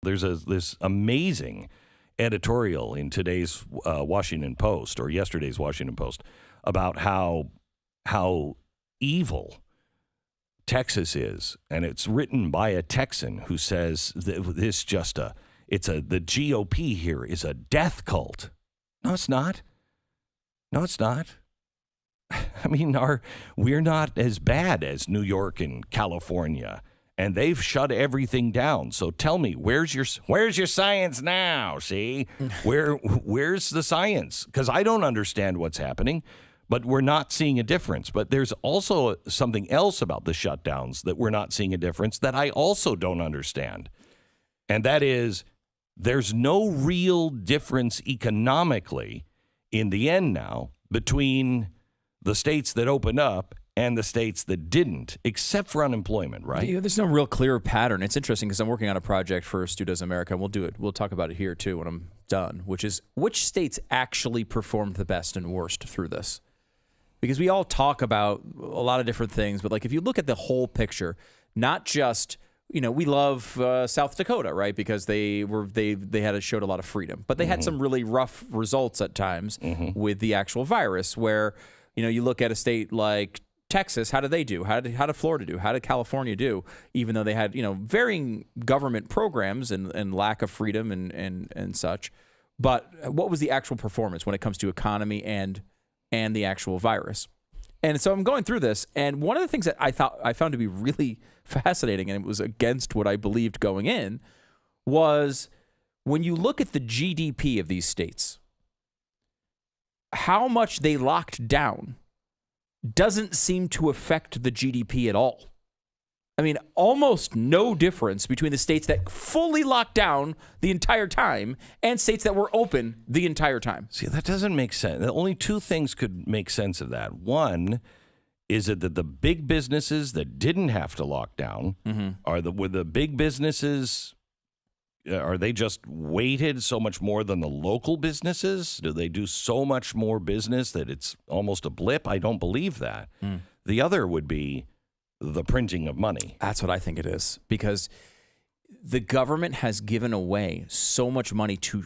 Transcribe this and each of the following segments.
There's this amazing editorial in today's Washington Post, or yesterday's Washington Post, about how evil Texas is, and it's written by a Texan who says that the GOP here is a death cult. No, it's not. No, it's not. I mean, we're not as bad as New York and California, and they've shut everything down. So tell me, where's your science now? See, where's the science? Because I don't understand what's happening, but we're not seeing a difference. But there's also something else about the shutdowns that we're not seeing a difference that I also don't understand, and that is there's no real difference economically in the end now between the states that opened up and the states that didn't, except for unemployment, right? Yeah, there's no real clear pattern. It's interesting because I'm working on a project for Stu Does America, and we'll do it. We'll talk about it here, too, when I'm done, which is which states actually performed the best and worst through this? Because we all talk about a lot of different things, but like if you look at the whole picture, not just, we love South Dakota, right? Because they showed a lot of freedom, but they had some really rough results at times with the actual virus where, you look at a state like Texas, how did they do? How did Florida do? How did California do? Even though they had, varying government programs and lack of freedom and such. But what was the actual performance when it comes to economy and the actual virus? And so I'm going through this, and one of the things that I found to be really fascinating, and it was against what I believed going in, was when you look at the GDP of these states, how much they locked down doesn't seem to affect the GDP at all. I mean, almost no difference between the states that fully locked down the entire time and states that were open the entire time. See, that doesn't make sense. Only two things could make sense of that. One is it that the big businesses that didn't have to lock down were the big businesses. Are they just weighted so much more than the local businesses? Do they do so much more business that it's almost a blip? I don't believe that. The other would be the printing of money. That's what I think it is, because the government has given away so much money to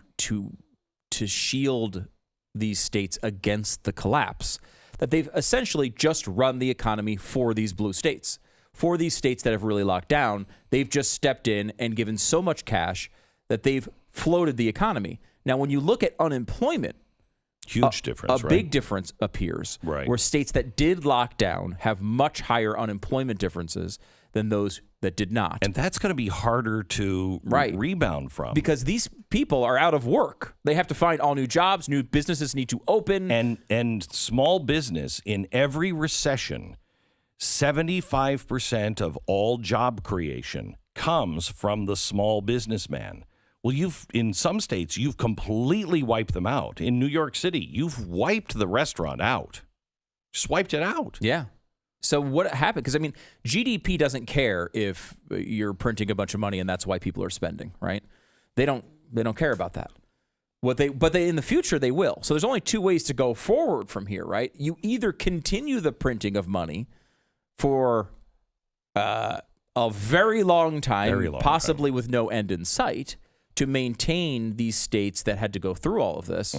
shield these states against the collapse that they've essentially just run the economy for these blue states. For these states that have really locked down, they've just stepped in and given so much cash that they've floated the economy. Now, when you look at unemployment, huge difference, a big difference appears, right? Where states that did lock down have much higher unemployment differences than those that did not. And that's going to be harder to rebound from. Because these people are out of work. They have to find all new jobs. New businesses need to open. And small business in every recession, 75% of all job creation comes from the small businessman. Well, in some states, you've completely wiped them out. In New York City, you've wiped the restaurant out. Just wiped it out. Yeah. So what happened? Because, I mean, GDP doesn't care if you're printing a bunch of money and that's why people are spending, right? They don't care about that. But they in the future, they will. So there's only two ways to go forward from here, right? You either continue the printing of money for a very long time, possibly with no end in sight, to maintain these states that had to go through all of this,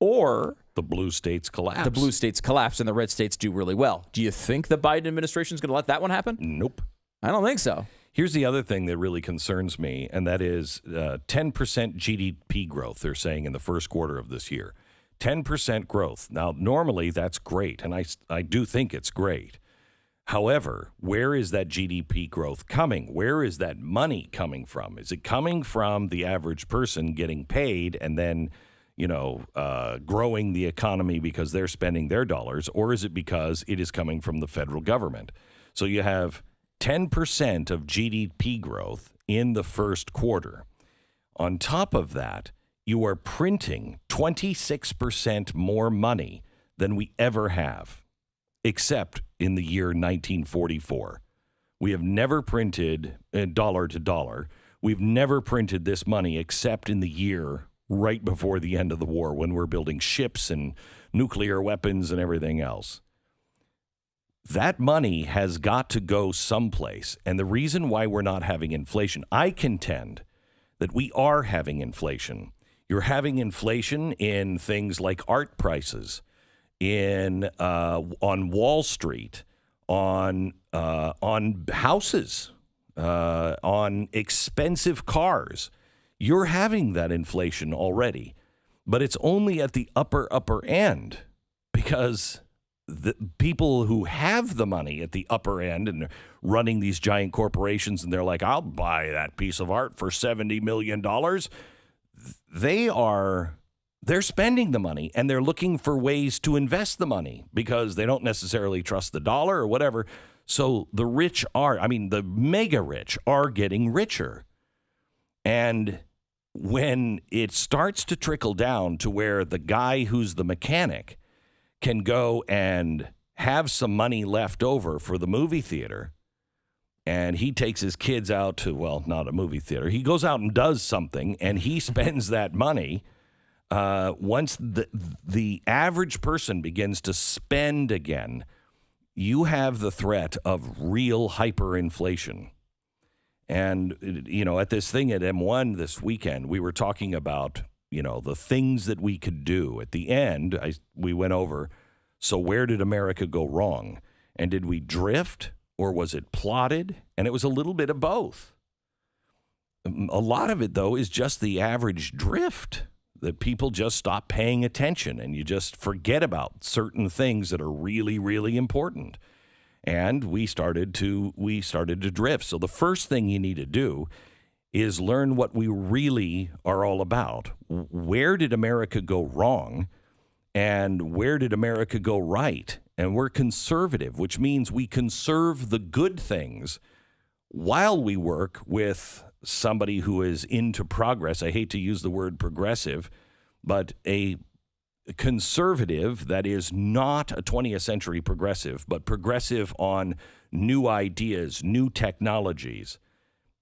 or the blue states collapse. The blue states collapse and the red states do really well. Do you think the Biden administration is going to let that one happen? Nope. I don't think so. Here's the other thing that really concerns me, and that is 10% GDP growth, they're saying, in the first quarter of this year. 10% growth. Now, normally that's great, and I do think it's great. However, where is that GDP growth coming? Where is that money coming from? Is it coming from the average person getting paid and then, growing the economy because they're spending their dollars, or is it because it is coming from the federal government? So you have 10% of GDP growth in the first quarter. On top of that, you are printing 26% more money than we ever have, except in the year 1944. We have never printed dollar to dollar. We've never printed this money except in the year right before the end of the war when we're building ships and nuclear weapons and everything else. That money has got to go someplace. And the reason why we're not having inflation, I contend that we are having inflation. You're having inflation in things like art prices, in on Wall Street, on houses, on expensive cars. You're having that inflation already, but it's only at the upper end, because the people who have the money at the upper end and running these giant corporations, and they're like, I'll buy that piece of art for $70 million. They're spending the money, and they're looking for ways to invest the money because they don't necessarily trust the dollar or whatever. So the the mega rich are getting richer. And when it starts to trickle down to where the guy who's the mechanic can go and have some money left over for the movie theater, and he takes his kids out to, well, not a movie theater. He goes out and does something, and he spends that money. Once the average person begins to spend again, you have the threat of real hyperinflation. And, at this thing at M1 this weekend, we were talking about, the things that we could do. At the end, we went over, so where did America go wrong? And did we drift, or was it plotted? And it was a little bit of both. A lot of it, though, is just the average drift, that people just stop paying attention, and you just forget about certain things that are really, really important. And we started to drift. So the first thing you need to do is learn what we really are all about. Where did America go wrong, and where did America go right? And we're conservative, which means we conserve the good things while we work with somebody who is into progress. I hate to use the word progressive, but a conservative that is not a 20th century progressive, but progressive on new ideas, new technologies.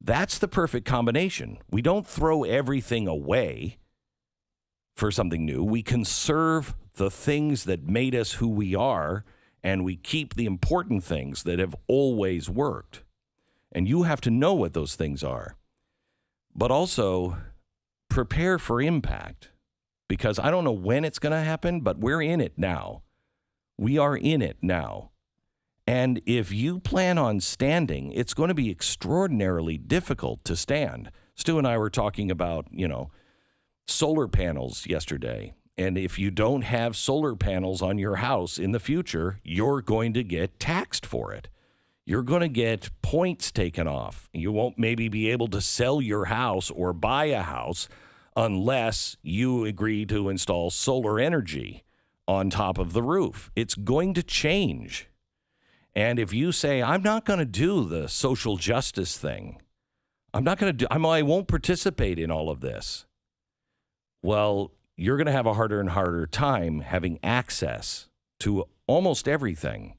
That's the perfect combination. We don't throw everything away for something new. We conserve the things that made us who we are, and we keep the important things that have always worked. And you have to know what those things are. But also prepare for impact, because I don't know when it's going to happen, but we're in it now. We are in it now. And if you plan on standing, it's going to be extraordinarily difficult to stand. Stu and I were talking about, solar panels yesterday. And if you don't have solar panels on your house in the future, you're going to get taxed for it. You're going to get points taken off. You won't maybe be able to sell your house or buy a house unless you agree to install solar energy on top of the roof. It's going to change. And if you say, I'm not going to do the social justice thing, I won't participate in all of this. Well, you're going to have a harder and harder time having access to almost everything.